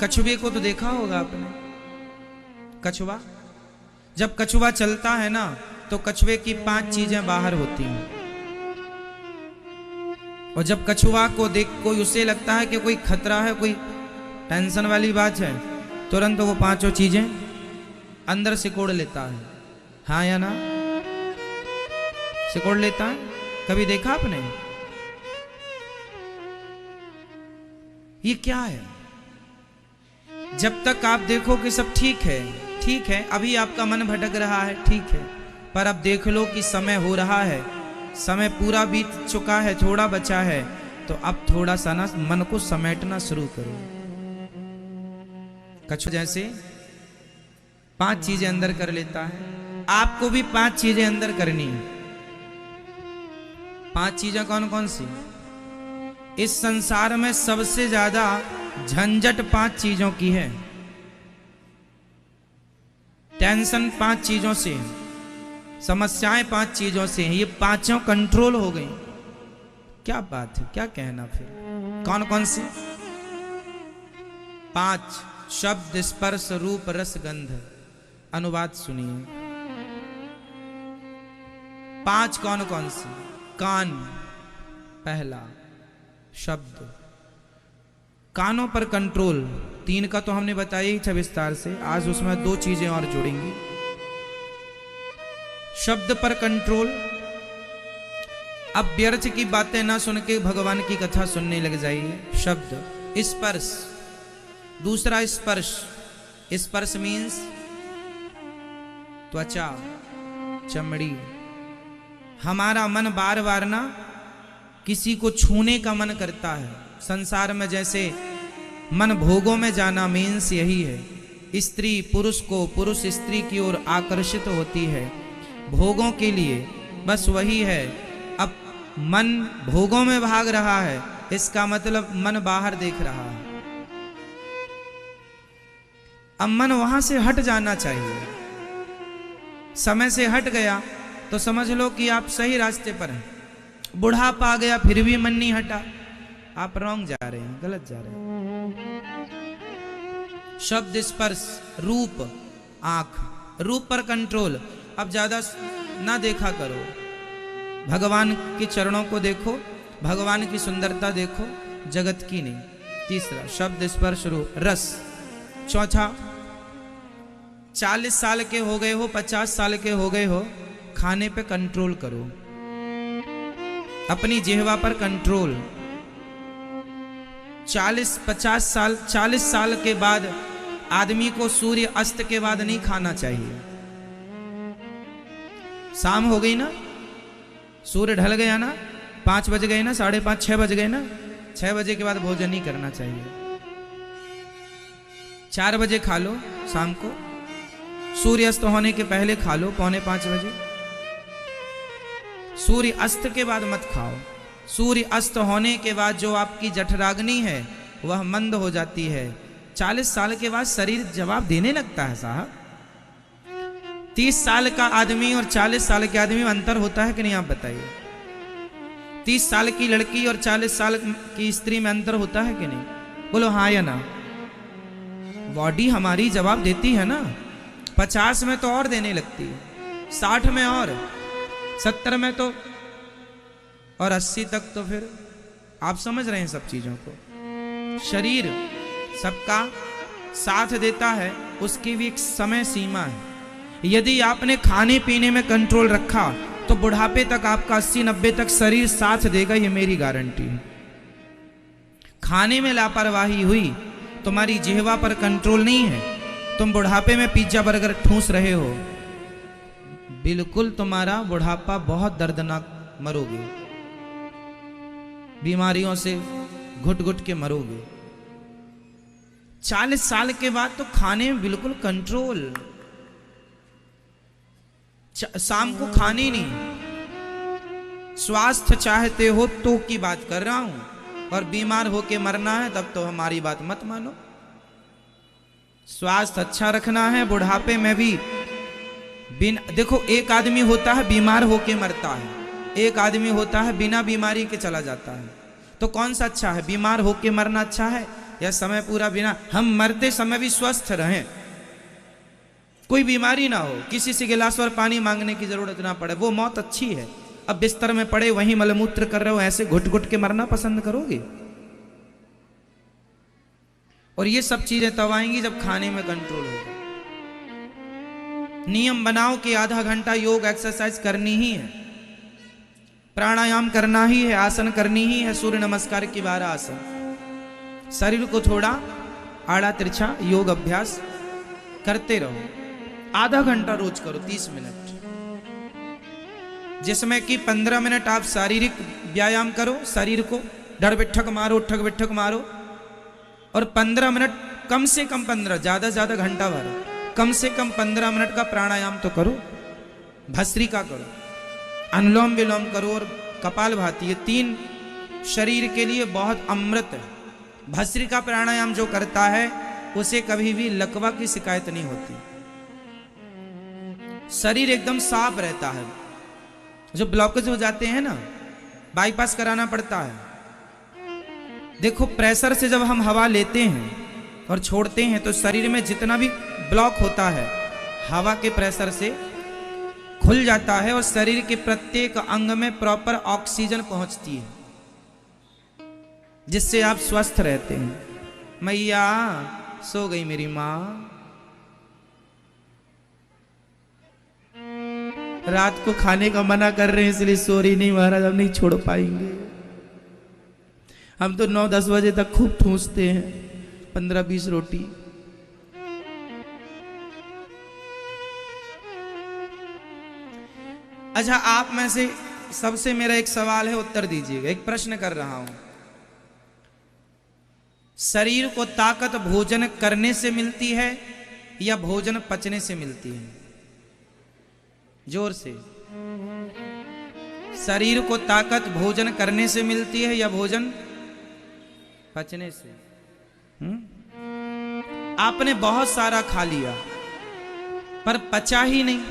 कछुए को तो देखा होगा आपने। कछुआ, जब कछुआ चलता है ना तो कछुए की 5 चीजें बाहर होती हैं। और जब कछुआ को देख कोई उसे लगता है कि कोई खतरा है, कोई टेंशन वाली बात है, तुरंत वो 5 चीजें अंदर सिकोड़ लेता है। हाँ या ना? सिकोड़ लेता है। कभी देखा आपने? ये क्या है? जब तक आप देखो कि सब ठीक है, ठीक है, अभी आपका मन भटक रहा है, ठीक है, पर अब देख लो कि समय हो रहा है, समय पूरा बीत चुका है, थोड़ा बचा है, तो अब थोड़ा सा ना मन को समेटना शुरू करो। कछुआ जैसे 5 चीजें अंदर कर लेता है, आपको भी 5 चीजें अंदर करनी है। 5 चीजें कौन कौन सी? इस संसार में सबसे ज्यादा झंझट 5 चीजों की है। टेंशन 5 चीजों से, समस्याएं 5 चीजों से हैं। ये 5 कंट्रोल हो गई। क्या बात है, क्या कहना फिर? कौन कौन सी? 5 शब्द, स्पर्श, रूप, रस, गंध। अनुवाद सुनिए। 5 कौन कौन सी? कान पहला शब्द, कानों पर कंट्रोल। 3 का तो हमने बताया ही था विस्तार से, आज उसमें 2 चीजें और जुड़ेंगी। शब्द पर कंट्रोल। अब व्यर्थ की बातें ना सुन के भगवान की कथा सुनने लग जाइए। शब्द। स्पर्श, दूसरा स्पर्श। स्पर्श मीन्स त्वचा, चमड़ी। हमारा मन बार बार ना किसी को छूने का मन करता है। संसार में जैसे मन भोगों में जाना मीन्स यही है। स्त्री पुरुष को, पुरुष स्त्री की ओर आकर्षित होती है भोगों के लिए, बस वही है। अब मन भोगों में भाग रहा है, इसका मतलब मन बाहर देख रहा है। अब मन वहां से हट जाना चाहिए। समय से हट गया तो समझ लो कि आप सही रास्ते पर हैं। बुढ़ापा आ गया फिर भी मन नहीं हटा, आप रॉन्ग जा रहे हैं, गलत जा रहे हैं। शब्द, स्पर्श, रूप, आंख। रूप पर कंट्रोल। अब ज्यादा ना देखा करो, भगवान के चरणों को देखो, भगवान की सुंदरता देखो, जगत की नहीं। तीसरा शब्द, स्पर्श, रूप, रस। चौथा 40 साल के हो गए हो, 50 साल के हो गए हो, खाने पे कंट्रोल करो, अपनी जिह्वा पर कंट्रोल। 40 साल के बाद आदमी को सूर्य अस्त के बाद नहीं खाना चाहिए। शाम हो गई ना, सूर्य ढल गया ना, 5 बज गए ना, 5:30, 6 बज गए ना, 6 बजे के बाद भोजन नहीं करना चाहिए। 4 बजे खा लो शाम को, सूर्य अस्त होने के पहले खा लो 4:45 बजे। सूर्य अस्त के बाद मत खाओ। सूर्य अस्त होने के बाद जो आपकी जठराग्नि है वह मंद हो जाती है। 40 साल के बाद शरीर जवाब देने लगता है साहब। 30 साल का आदमी और 40 साल के आदमी में अंतर होता है कि नहीं, आप बताइए। 30 साल की लड़की और 40 साल की स्त्री में अंतर होता है कि नहीं? बोलो हाँ या ना। बॉडी हमारी जवाब देती है ना। 50 में तो और देने लगती है, 60 में और, 70 में तो, और 80 तक तो फिर आप समझ रहे हैं सब चीजों को। शरीर सबका साथ देता है, उसकी भी एक समय सीमा है। यदि आपने खाने पीने में कंट्रोल रखा तो बुढ़ापे तक आपका 80-90 तक शरीर साथ देगा, ये मेरी गारंटी है। खाने में लापरवाही हुई, तुम्हारी जिह्वा पर कंट्रोल नहीं है, तुम बुढ़ापे में पिज्जा बर्गर ठूस रहे हो, बिल्कुल तुम्हारा बुढ़ापा बहुत दर्दनाक, मरोगे, बीमारियों से घुट घुट के मरोगे। 40 साल के बाद तो खाने में बिल्कुल कंट्रोल। शाम को खाने नहीं। स्वास्थ्य चाहते हो तो की बात कर रहा हूं, और बीमार होके मरना है तब तो हमारी बात मत मानो। स्वास्थ्य अच्छा रखना है, बुढ़ापे में भी देखो, एक आदमी होता है बीमार होके मरता है, एक आदमी होता है बिना बीमारी के चला जाता है। तो कौन सा अच्छा है? बीमार होके मरना अच्छा है या समय पूरा बिना, हम मरते समय भी स्वस्थ रहें, कोई बीमारी ना हो, किसी से गिलास और पानी मांगने की जरूरत ना पड़े, वो मौत अच्छी है। अब बिस्तर में पड़े वहीं मलमूत्र कर रहे हो, ऐसे घुट घुट के मरना पसंद करोगे? और ये सब चीजें तब आएंगी जब खाने में कंट्रोल होगा। नियम बनाओ कि आधा घंटा योग एक्सरसाइज करनी ही है, प्राणायाम करना ही है, आसन करनी ही है, सूर्य नमस्कार की 12 आसन। शरीर को थोड़ा आड़ा तिरछा योग अभ्यास करते रहो, आधा घंटा रोज करो, 30 मिनट, जिसमें कि 15 मिनट आप शारीरिक व्यायाम करो, शरीर को डर बिठक मारो, उठक बिठक मारो, और 15 मिनट कम से कम 15, ज्यादा ज्यादा घंटा भर, कम से कम 15 मिनट का प्राणायाम तो करो, भस्त्रिका करो, अनुलोम विलोम करो और कपालभाति, ये 3 शरीर के लिए बहुत अमृत है। भस्त्रिका प्राणायाम जो करता है उसे कभी भी लकवा की शिकायत नहीं होती, शरीर एकदम साफ रहता है। जो ब्लॉकेज हो जाते हैं ना, बाईपास कराना पड़ता है। देखो प्रेशर से जब हम हवा लेते हैं और छोड़ते हैं तो शरीर में जितना भी ब्लॉक होता है हवा के प्रेशर से खुल जाता है और शरीर के प्रत्येक अंग में प्रॉपर ऑक्सीजन पहुंचती है, जिससे आप स्वस्थ रहते हैं। मैया सो गई मेरी माँ, रात को खाने का मना कर रहे हैं इसलिए सो रही नहीं। महाराज हम नहीं छोड़ पाएंगे, हम तो 9-10 बजे तक खूब ठूंसते हैं 15-20 रोटी। अच्छा, आप में से सबसे मेरा एक सवाल है, उत्तर दीजिएगा। एक प्रश्न कर रहा हूं, शरीर को ताकत भोजन करने से मिलती है या भोजन पचने से मिलती है? जोर से। शरीर को ताकत भोजन करने से मिलती है या भोजन पचने से? आपने बहुत सारा खा लिया पर पचा ही नहीं,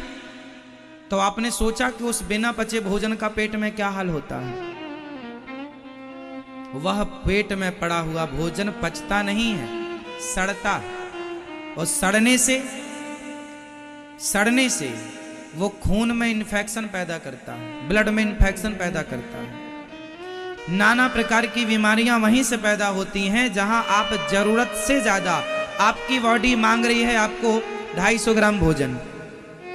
तो आपने सोचा कि उस बिना पचे भोजन का पेट में क्या हाल होता है? वह पेट में पड़ा हुआ भोजन पचता नहीं है, सड़ता है, और सड़ने से वो खून में इन्फेक्शन पैदा करता है, ब्लड में इन्फेक्शन पैदा करता है। नाना प्रकार की बीमारियां वहीं से पैदा होती हैं जहां आप जरूरत से ज्यादा, आपकी बॉडी मांग रही है आपको 250 ग्राम भोजन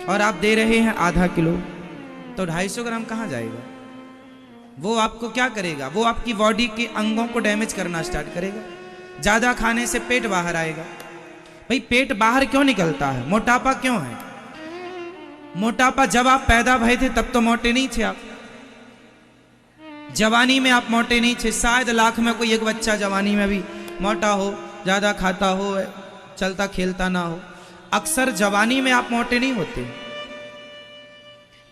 और आप दे रहे हैं आधा किलो, तो 250 ग्राम कहां जाएगा? वो आपको क्या करेगा? वो आपकी बॉडी के अंगों को डैमेज करना स्टार्ट करेगा। ज्यादा खाने से पेट बाहर आएगा। भाई पेट बाहर क्यों निकलता है? मोटापा क्यों है? मोटापा जब आप पैदा भए थे तब तो मोटे नहीं थे आप, जवानी में आप मोटे नहीं थे। शायद लाख में कोई एक बच्चा जवानी में भी मोटा हो, ज्यादा खाता हो, चलता खेलता ना हो। अक्सर जवानी में आप मोटे नहीं होते,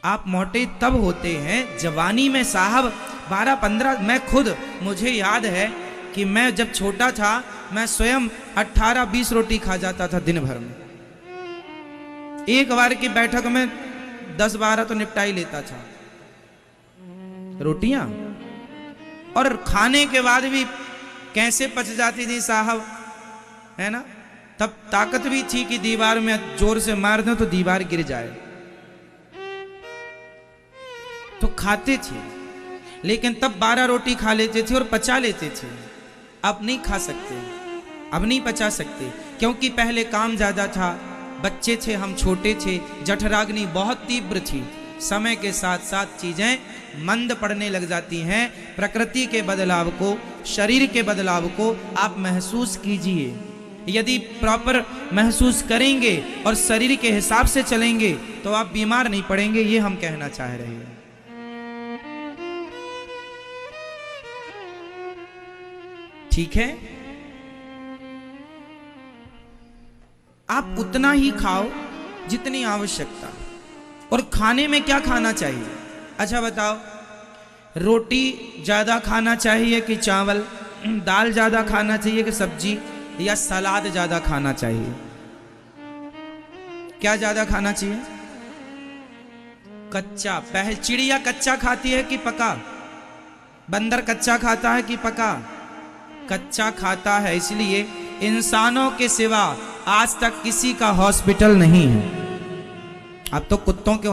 आप मोटे तब होते हैं जवानी में साहब। 12-15, मैं खुद, मुझे याद है कि मैं जब छोटा था मैं स्वयं 18-20 रोटी खा जाता था दिन भर में। एक बार की बैठक में 10-12 तो निपटा ही लेता था रोटियां, और खाने के बाद भी कैसे पच जाती थी साहब, है ना? तब ताकत भी थी कि दीवार में जोर से मार दें तो दीवार गिर जाए, तो खाते थे। लेकिन तब 12 रोटी खा लेते थे और पचा लेते थे। अब नहीं खा सकते, अब नहीं पचा सकते, क्योंकि पहले काम ज्यादा था, बच्चे थे, हम छोटे थे, जठराग्नि बहुत तीव्र थी। समय के साथ साथ चीजें मंद पड़ने लग जाती हैं। प्रकृति के बदलाव को, शरीर के बदलाव को आप महसूस कीजिए। यदि प्रॉपर महसूस करेंगे और शरीर के हिसाब से चलेंगे तो आप बीमार नहीं पड़ेंगे, ये हम कहना चाह रहे हैं। ठीक है, आप उतना ही खाओ जितनी आवश्यकता। और खाने में क्या खाना चाहिए? अच्छा बताओ, रोटी ज्यादा खाना चाहिए कि चावल? दाल ज्यादा खाना चाहिए कि सब्जी? या सलाद ज्यादा खाना चाहिए? क्या ज्यादा खाना चाहिए? कच्चा। पहले चिड़िया कच्चा खाती है कि पका? बंदर कच्चा खाता है कि पका? कच्चा खाता है, इसलिए इंसानों के सिवा आज तक किसी का हॉस्पिटल नहीं है। अब तो कुत्तों के